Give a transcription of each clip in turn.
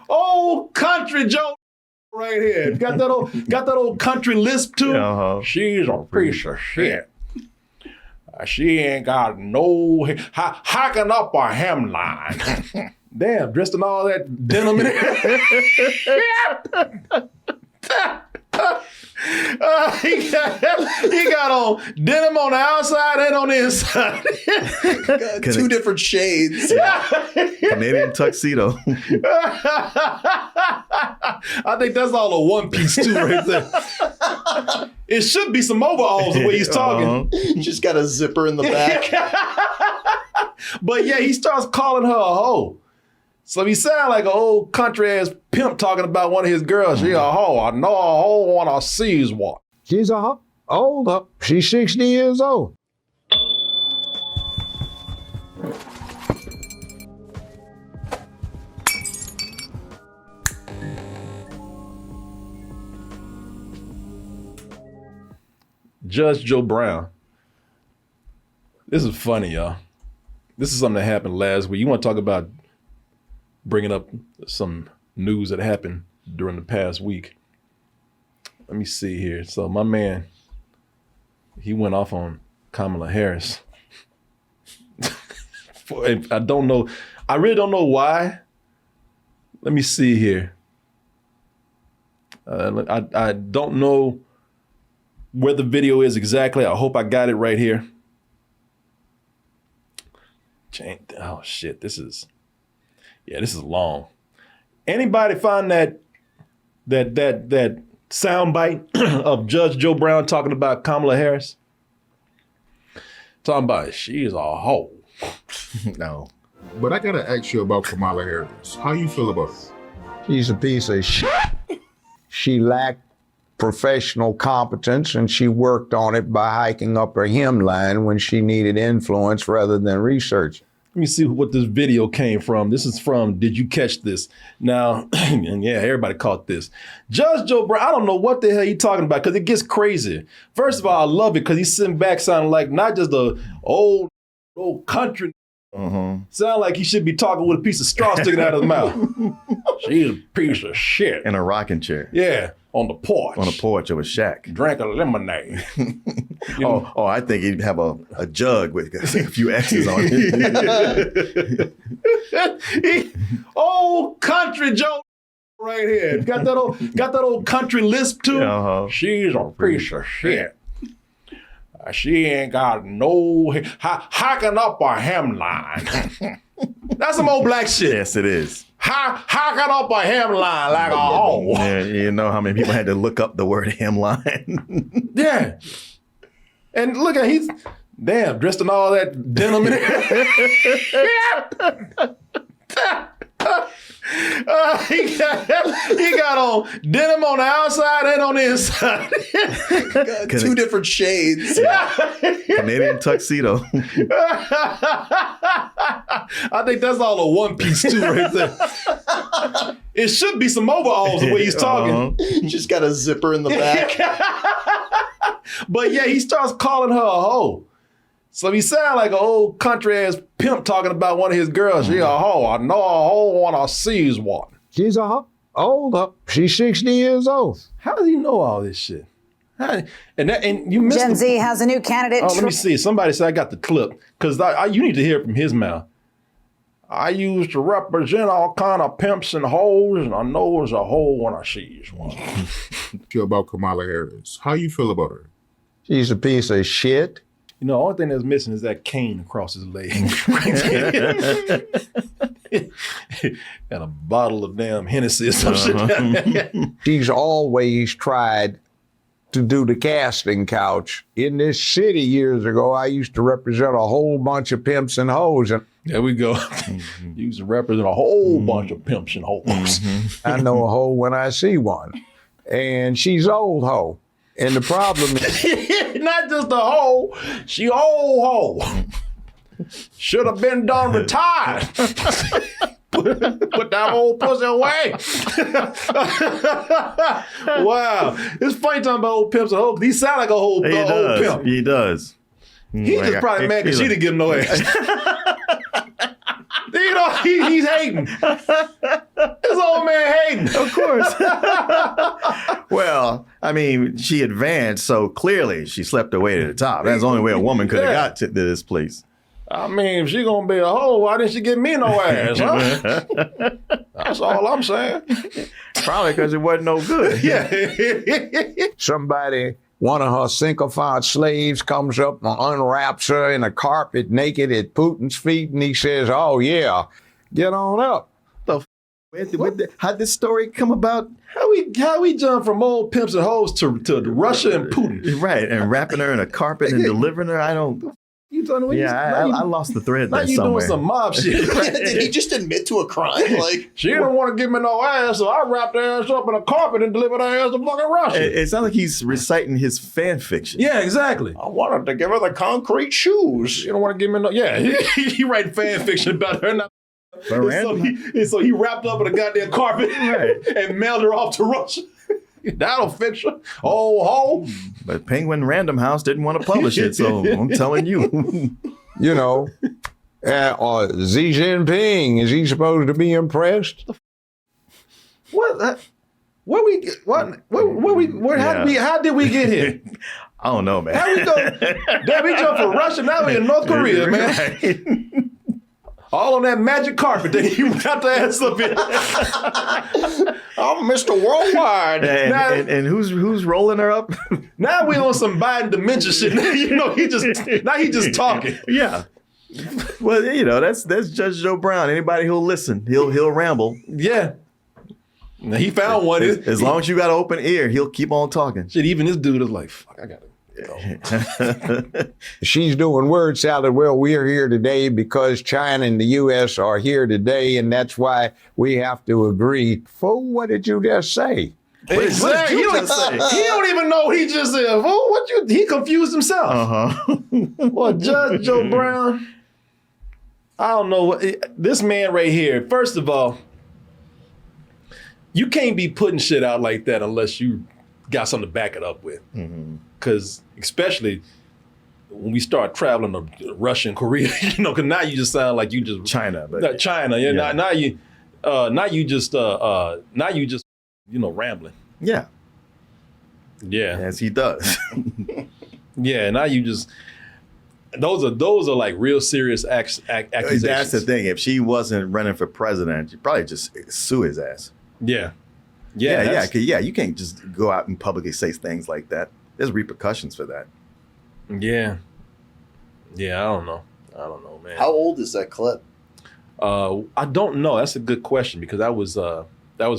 Old country Joe right here. Got that old country lisp too. Uh-huh. She's a piece of shit. She ain't got no hacking up a hemline. Damn, dressed in all that denim in it. He got on denim on the outside and on the inside. Two different shades. Canadian tuxedo. I think that's all a one piece too right there. It should be some overalls the way he's talking. Just got a zipper in the back. But yeah, he starts calling her a hoe. So he sound like an old country ass pimp talking about one of his girls. She a hoe. I know a hoe when I sees one. She's a hoe. Old. She's 60 years old. Judge Joe Brown. This is funny, y'all. This is something that happened last week. You want to talk about bringing up some news that happened during the past week. Let me see here. So my man, he went off on Kamala Harris. I don't know. I really don't know why. Let me see here. I don't know where the video is exactly. I hope I got it right here. Oh shit, this is long. Anybody find that soundbite of Judge Joe Brown talking about Kamala Harris? Talking about she's a hoe. No. But I gotta ask you about Kamala Harris. How you feel about her? She's a piece of shit. She lacked professional competence, and she worked on it by hiking up her hemline when she needed influence rather than research. Let me see what this video came from. This is from Did You Catch This? Now, and yeah, everybody caught this. Judge Joe Brown, I don't know what the hell he's talking about because it gets crazy. First of all, I love it because he's sitting back sounding like not just the old country. Sound like he should be talking with a piece of straw sticking out of his mouth. She's a piece of shit. In a rocking chair. Yeah, on the porch. On the porch of a shack. Drank a lemonade. I think he'd have a jug with a few X's on it. Old country Joe right here. Got that old country lisp too. She's a piece of shit. She ain't got no hacking up a hemline. That's some old black shit. Yes, it is. Hacking up a hemline like a hoe. Yeah, you know how many people had to look up the word hemline? Yeah. And look at he's dressed in all that denim in it. He got on denim on the outside and on the inside. Two different shades. Canadian tuxedo. I think that's all a one piece too right there. It should be some overalls the way he's talking. Just got a zipper in the back. But yeah, he starts calling her a hoe. So he sound like an old country ass pimp talking about one of his girls. She a hoe. I know a hoe when I sees one. She's a hoe. Old. She's 60 years old. How does he know all this shit? And you missed Gen Z has a new candidate. Oh, let me see. Somebody said I got the clip because you need to hear it from his mouth. I used to represent all kind of pimps and hoes, and I know there's a hoe when I sees one. About Kamala Harris. How you feel about her? She's a piece of shit. You know, the only thing that's missing is that cane across his leg. And a bottle of damn Hennessy or some shit. She's always tried to do the casting couch. In this city years ago, I used to represent a whole bunch of pimps and hoes. And there we go. You used to represent a whole bunch of pimps and hoes. I know a hoe when I see one. And she's old hoe. And the problem is... Not just a hoe, she old hoe. Should have been done retired. Put that old pussy away. Wow. It's funny talking about old pimps and hoes. He sound like a old pimp. He does. He's just probably mad because she didn't give him no ass. You know, he's hating. This old man hating. Of course. Well, I mean, she advanced, so clearly she slept her way to the top. That's the only way a woman could have got to this place. I mean, if she gonna be a hoe, why didn't she give me no ass, huh? That's all I'm saying. Probably because it wasn't no good. Yeah. Somebody, one of her sycophant slaves, comes up and unwraps her in a carpet naked at Putin's feet, and he says, "Oh yeah, get on up." How'd this story come about? How we jump from old pimps and hoes to Russia and Putin? Right, and wrapping her in a carpet and delivering her. I don't. You talking about I lost the thread now there you somewhere. doing some mob shit. Did he just admit to a crime? Like, She didn't want to give me no ass, so I wrapped her ass up in a carpet and delivered her ass to fucking Russia. It sounds like he's reciting his fan fiction. Yeah, exactly. I wanted to give her the concrete shoes. You don't want to give me no. Yeah, he writing fan fiction about her. Not, so he wrapped up in a goddamn carpet and mailed her off to Russia. That'll fix her. Oh, ho. But Penguin Random House didn't want to publish it, so I'm telling you. You know, or Xi Jinping, is he supposed to be impressed? What? How did we get here? I don't know, man. How we go? Then we jump from Russia, now we in North Korea, man. Right. All on that magic carpet that he got the ass up in. I'm Mr. Worldwide. And who's rolling her up? Now we on some Biden dementia shit. You know, he just talking. Yeah. Well, you know, that's Judge Joe Brown. Anybody who'll listen, he'll ramble. Yeah. Now, he found one. As long as you got an open ear, he'll keep on talking. Shit, even this dude is like, fuck, I gotta go. She's doing word salad. Well, we're here today because China and the U.S. are here today, and that's why we have to agree. Fool, what did you just say? Exactly. He don't even know what he just said. Oh, he confused himself. Uh-huh. Well, Judge Joe Brown, I don't know. This man right here, first of all, you can't be putting shit out like that unless you got something to back it up with. Because especially when we start traveling to Russia and Korea, you know, because now you just sound like you just China, but China. Yeah. Now you just you know, rambling. Yeah, Yeah. as he does. Yeah. Now you just those are like real serious accusations. That's the thing. If she wasn't running for president, you'd probably just sue his ass. Yeah. Yeah. You can't just go out and publicly say things like that. There's repercussions for that. Yeah. Yeah, I don't know, man. How old is that clip? I don't know. That's a good question because that was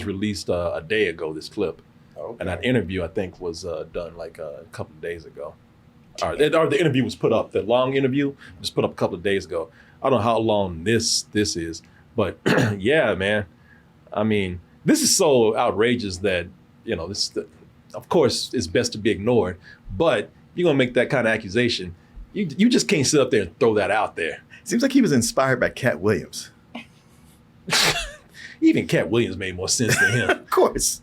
released a day ago, this clip. Okay. And that interview, I think, was done like a couple of days ago. Or the interview was put up, the long interview was put up a couple of days ago. I don't know how long this is, but yeah, man. I mean, this is so outrageous that, you know, of course, it's best to be ignored, but you're going to make that kind of accusation. You just can't sit up there and throw that out there. Seems like he was inspired by Cat Williams. Even Cat Williams made more sense than him. Of course.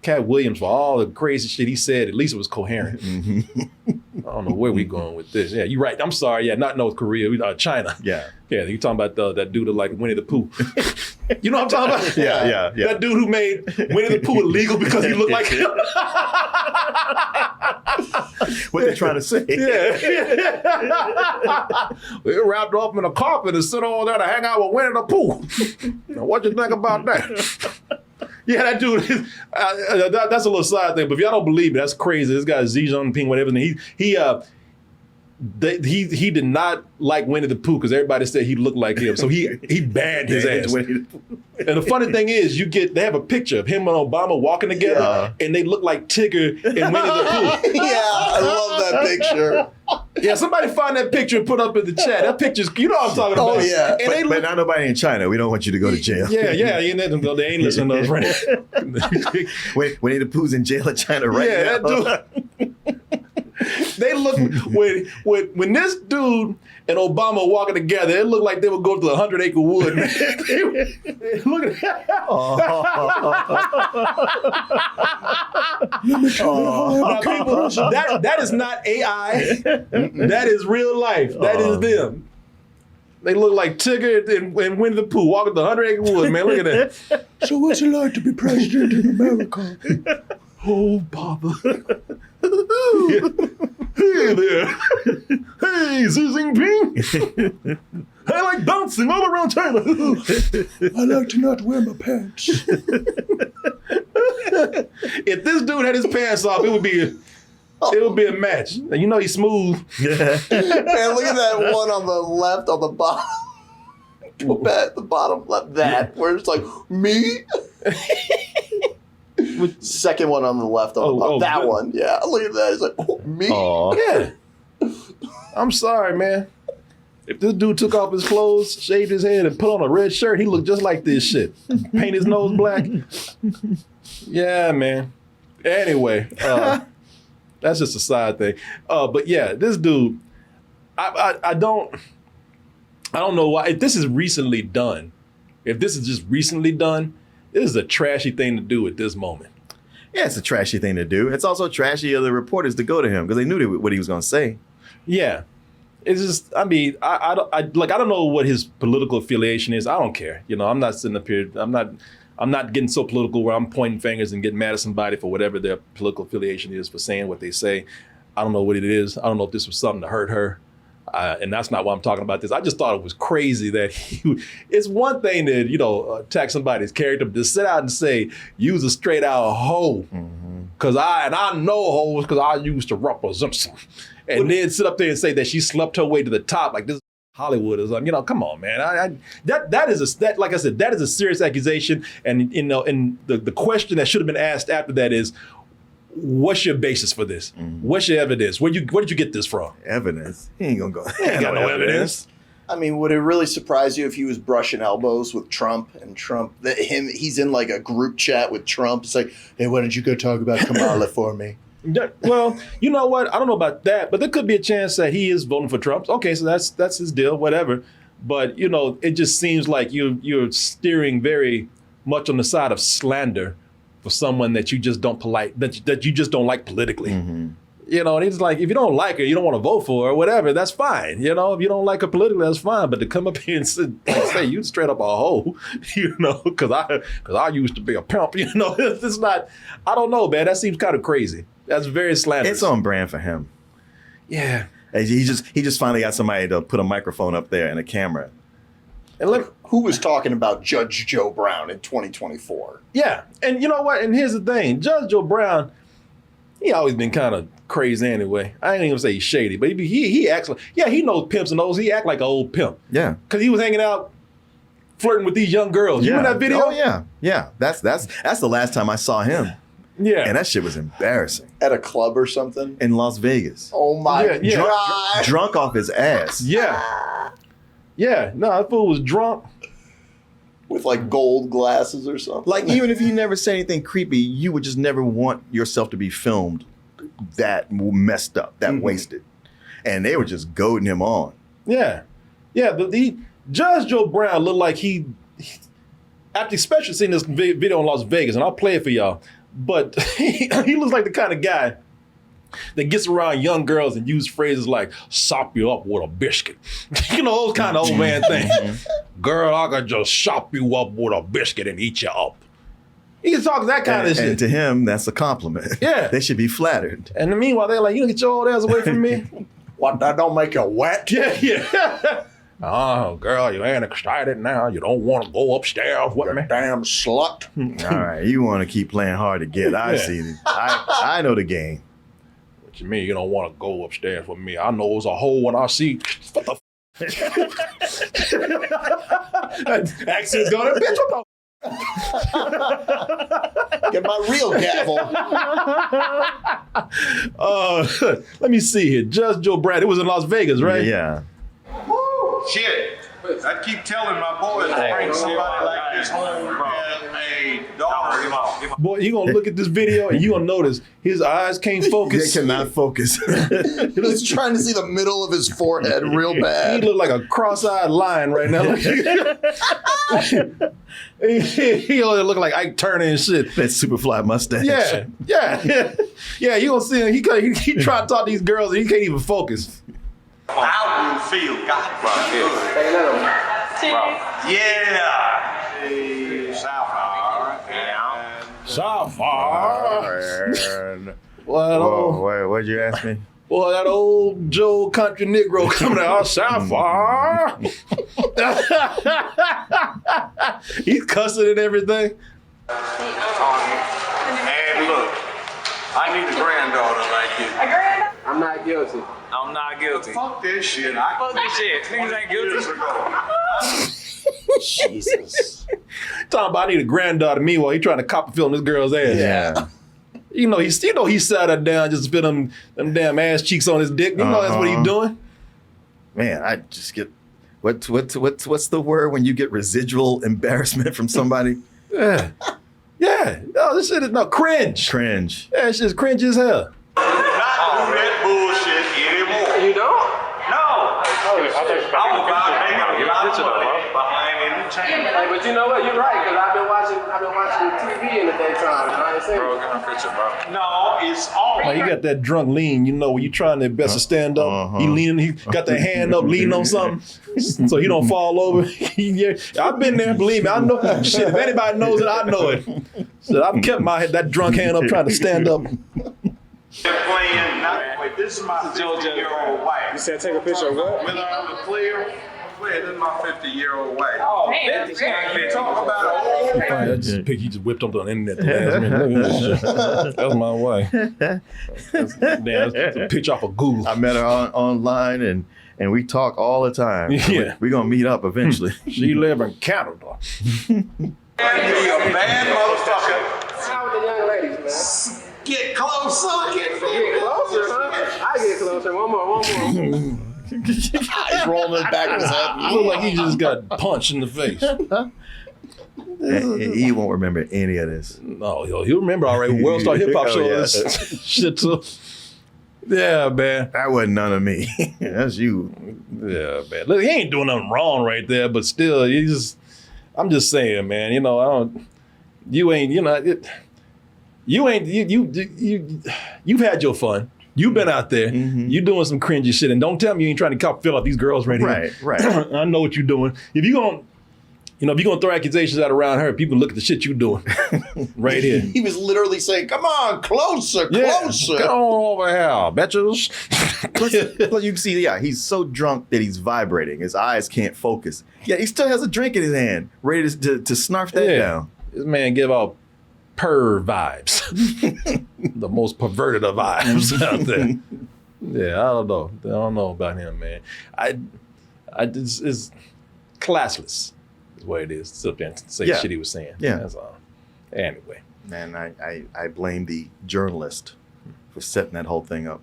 Cat Williams, for all the crazy shit he said, at least it was coherent. I don't know where we going with this. Yeah, you're right. I'm sorry. Yeah, not North Korea, China. Yeah. Yeah, you're talking about that dude like Winnie the Pooh. You know what I'm talking about? Yeah. That dude who made Winnie the Pooh illegal because he looked like him. What they're trying to say. Yeah. They wrapped up in a carpet and sit over there to hang out with Winnie the Pooh. Now, what you think about that? Yeah, that dude, that's a little side thing, but if y'all don't believe me, that's crazy. This guy, Xi Jinping, whatever, he did not like Winnie the Pooh because everybody said he looked like him. So he banned his ass. And the funny thing is, they have a picture of him and Obama walking together, and they look like Tigger and Winnie the Pooh. Yeah, I love that picture. Yeah, somebody find that picture and put up in the chat. That picture's, you know what I'm talking about. Oh, yeah. And But not nobody in China. We don't want you to go to jail. Yeah, they ain't listening to us right now. Winnie the Pooh's in jail in China right now. That dude. They look when this dude and Obama were walking together, it looked like they would go to 100-acre wood. Man. Look at that. Now, people, that is not AI. That is real life. That is them. They look like Tigger and Winnie the Pooh walking the 100-acre woods, man. Look at that. So what's it like to be president in America? Oh, Papa. Hey there. Hey, Xi Jinping. I like bouncing all around China. I like to not wear my pants. If this dude had his pants off, it would be a match. And you know he's smooth. Man, look at that one on the left, on the bottom. Go back, the bottom left, that, where it's like, me? Second one on the left, on the bottom. That one, yeah. Look at that. It's like, me? Yeah. I'm sorry, man. If this dude took off his clothes, shaved his head, and put on a red shirt, he looked just like this shit. Paint his nose black. Yeah, man. Anyway, that's just a side thing. But yeah, this dude, I don't know why. If this is recently done, this is a trashy thing to do at this moment. Yeah, it's a trashy thing to do. It's also trashy of the reporters to go to him because they knew what he was going to say. Yeah. It's just, I mean, I don't know what his political affiliation is. I don't care. You know, I'm not sitting up here. I'm not getting so political where I'm pointing fingers and getting mad at somebody for whatever their political affiliation is for saying what they say. I don't know what it is. I don't know if this was something to hurt her. And that's not why I'm talking about this. I just thought it was crazy that it's one thing to, you know, attack somebody's character, but to sit out and say, use a straight out hoe. Cause I know hoes because I used to represent some. And then sit up there and say that she slept her way to the top. Like this Hollywood is, you know, come on, man. That is a serious accusation. And, you know, and the question that should have been asked after that is, what's your basis for this? What's your evidence? Where did you get this from? Evidence? He ain't gonna go. He ain't got no evidence. I mean, would it really surprise you if he was brushing elbows with Trump and he's in like a group chat with Trump? It's like, hey, why don't you go talk about Kamala for me? Well, you know what? I don't know about that, but there could be a chance that he is voting for Trump. Okay, so that's his deal, whatever. But, you know, it just seems like you're steering very much on the side of slander for someone that you just don't that you just don't like politically. You know, and it's like, if you don't like her, you don't want to vote for her, whatever, that's fine. You know, if you don't like her politically, that's fine. But to come up here and say you straight up a hoe, you know, because I used to be a pimp, you know, it's not, I don't know, man. That seems kind of crazy. That's very slanderous. It's on brand for him. Yeah. He just finally got somebody to put a microphone up there and a camera. And look, who was talking about Judge Joe Brown in 2024? Yeah. And you know what? And here's the thing. Judge Joe Brown, he always been kind of crazy anyway. I ain't even gonna say he's shady, but he acts like, yeah, he knows pimps and those. He act like an old pimp. Yeah. Because he was hanging out flirting with these young girls. You remember that video? Oh, yeah. Yeah. That's the last time I saw him. Yeah. And that shit was embarrassing. At a club or something? In Las Vegas. Oh my God. Drunk off his ass. Yeah. Yeah. No, that fool was drunk. With like gold glasses or something. Like, even if you never said anything creepy, you would just never want yourself to be filmed that messed up, that wasted. And they were just goading him on. Yeah. Yeah. The Judge Joe Brown looked like he after especially seeing this video in Las Vegas, and I'll play it for y'all, but he looks like the kind of guy that gets around young girls and use phrases like sop you up with a biscuit. You know, those kind of old man things. Girl, I could just sop you up with a biscuit and eat you up. He can talk that kind of shit. And to him, that's a compliment. Yeah. They should be flattered. And meanwhile, they're like, you get your old ass away from me. What, that don't make you wet? Yeah. Oh, girl, you ain't excited now. You don't want to go upstairs with me. Damn slut. All right, you want to keep playing hard to get. I see it. I know the game. What you mean you don't want to go upstairs with me? I know there's a hole when I see. What the accent's going, bitch, what the Get my real gavel. Let me see here. Judge Joe Brown. It was in Las Vegas, right? Yeah. Shit. I keep telling my boys to bring somebody like this home and a daughter. Boy, you gonna look at this video and you gonna notice his eyes can't focus. They cannot focus. He's trying to see the middle of his forehead real bad. He look like a cross-eyed lion right now. He only look like Ike Turner and shit. That Superfly mustache. Yeah. You gonna see him. He try to talk to these girls and he can't even focus. How you feel? God, good. Yeah. Hey, Sapphire. Yeah. Sapphire. What'd you ask me? Boy, that old Joe country Negro coming out, Sapphire. He's cussing and everything. And look, I need a granddaughter like you. I'm not guilty. I'm not guilty. Fuck this shit. Fuck this shit. Niggas ain't guilty. Jesus. Talking about I need a granddaughter. Meanwhile, he trying to copper film this girl's ass. Yeah. He sat her down just to fit them damn ass cheeks on his dick. You know that's what he's doing. Man, I just get what's the word when you get residual embarrassment from somebody? Yeah. Oh, this shit is cringe. Cringe. Yeah, it's just cringe as hell. Not do that bullshit anymore. You don't? No. I'm about making a lot of money behind entertainment. Hey, but you know what? You're right, because I've been watching TV in the daytime. And I ain't seen it. No, it's all. Like, you got that drunk lean, when you trying their best to stand up, he got that hand up, leaning on something, so he don't fall over. Yeah, I've been there, believe me, I know. Shit, if anybody knows it, I know it. So I've kept that drunk hand up trying to stand up. Wait, this is my 50-year-old wife. You said take a picture of what? Whether I'm clear, this is my 50-year-old wife. Oh, You talk about old. He just whipped up on the internet the last minute. Look at this shit. That's my wife. That's a picture off of Google. I met her online and we talk all the time. Yeah. We're gonna meet up eventually. She live in Canada. Be a bad motherfucker. How with the young ladies, man? Get closer. Get closer, huh? I get closer. One more. He's rolling the back of his head. Look like he just got punched in the face. He won't remember any of this. No, he'll remember all right. World Star Hip Hop Oh, show yeah. this shit too. Yeah, man. That wasn't none of me. That's you. Yeah, man. Look, he ain't doing nothing wrong right there, but still, I'm just saying, man. You've had your fun. You've been out there. You doing some cringy shit, and don't tell me you ain't trying to fill out these girls right here. Right. I know what you're doing. If you're gonna throw accusations out around her, people look at the shit you doing right here. He was literally saying, "Come on, closer." Come on over here, bitches. Plus you can see, he's so drunk that he's vibrating. His eyes can't focus. Yeah, he still has a drink in his hand, ready to snarf that down. This man give out perv vibes. The most perverted of vibes out there. Yeah, I don't know about him, man. It's classless is what it is. Sit there and say shit he was saying. Yeah. That's all. Anyway. Man, I blame the journalist for setting that whole thing up.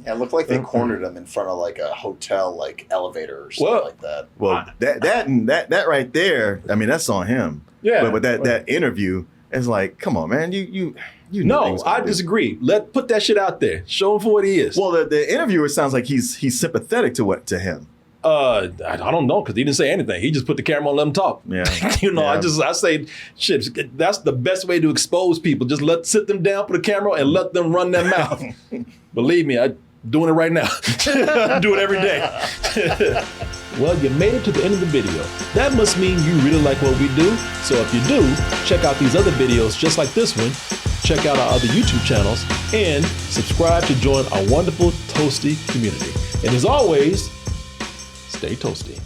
Yeah, it looked like they cornered him in front of like a hotel, like elevator or something like that. Well, that right there, I mean, that's on him. Yeah. But that interview is like, come on, man, you know. No, I disagree. Put that shit out there. Show him for what he is. Well, the interviewer sounds like he's sympathetic to him. I don't know, because he didn't say anything. He just put the camera on, let him talk. Yeah. I say, shit, that's the best way to expose people. Just sit them down, put a camera, and let them run their mouth. Believe me, I'm doing it right now. I do it every day. Well, you made it to the end of the video. That must mean you really like what we do. So if you do, check out these other videos just like this one. Check out our other YouTube channels and subscribe to join our wonderful Toasty community. And as always, stay toasty.